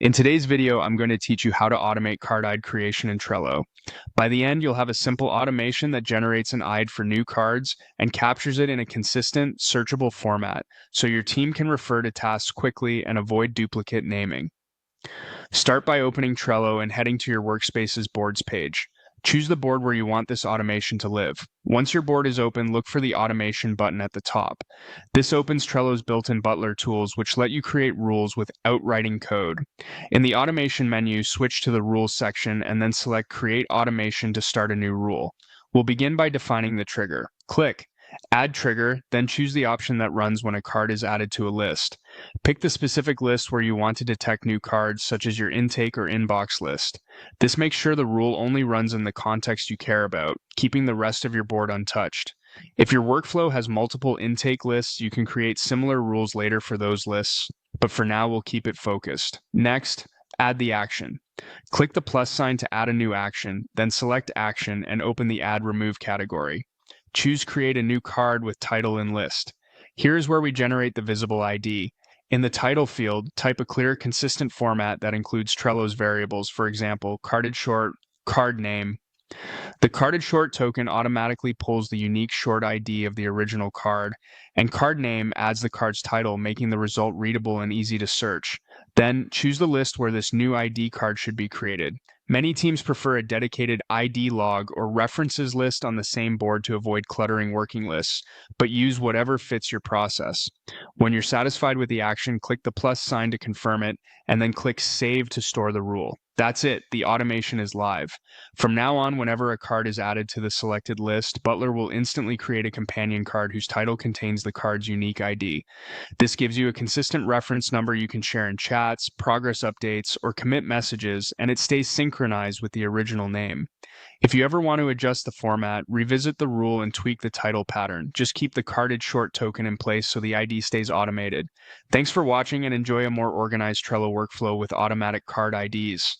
In today's video, I'm going to teach you how to automate card ID creation in Trello. By the end, you'll have a simple automation that generates an ID for new cards and captures it in a consistent, searchable format, so your team can refer to tasks quickly and avoid duplicate naming. Start by opening Trello and heading to your Workspace's Boards page. Choose the board where you want this automation to live. Once your board is open, look for the Automation button at the top. This opens Trello's built-in Butler tools, which let you create rules without writing code. In the Automation menu, switch to the Rules section and then select Create Automation to start a new rule. We'll begin by defining the trigger. Click Add Trigger, then choose the option that runs when a card is added to a list. Pick the specific list where you want to detect new cards, such as your intake or inbox list. This makes sure the rule only runs in the context you care about, keeping the rest of your board untouched. If your workflow has multiple intake lists, you can create similar rules later for those lists, but for now we'll keep it focused. Next, add the action. Click the plus sign to add a new action, then select Action and open the Add Remove category. Choose Create a New Card with Title and List. Here is where we generate the visible ID. In the title field, type a clear, consistent format that includes Trello's variables, for example, carded short, card name. The carded short token automatically pulls the unique short ID of the original card, and card name adds the card's title, making the result readable and easy to search. Then, choose the list where this new ID card should be created. Many teams prefer a dedicated ID log or references list on the same board to avoid cluttering working lists, but use whatever fits your process. When you're satisfied with the action, click the plus sign to confirm it, and then click Save to store the rule. That's it, the automation is live. From now on, whenever a card is added to the selected list, Butler will instantly create a companion card whose title contains the card's unique ID. This gives you a consistent reference number you can share in chats, progress updates, or commit messages, and it stays synchronized with the original name. If you ever want to adjust the format, revisit the rule and tweak the title pattern. Just keep the carded short token in place so the ID stays automated. Thanks for watching and enjoy a more organized Trello workflow with automatic card IDs.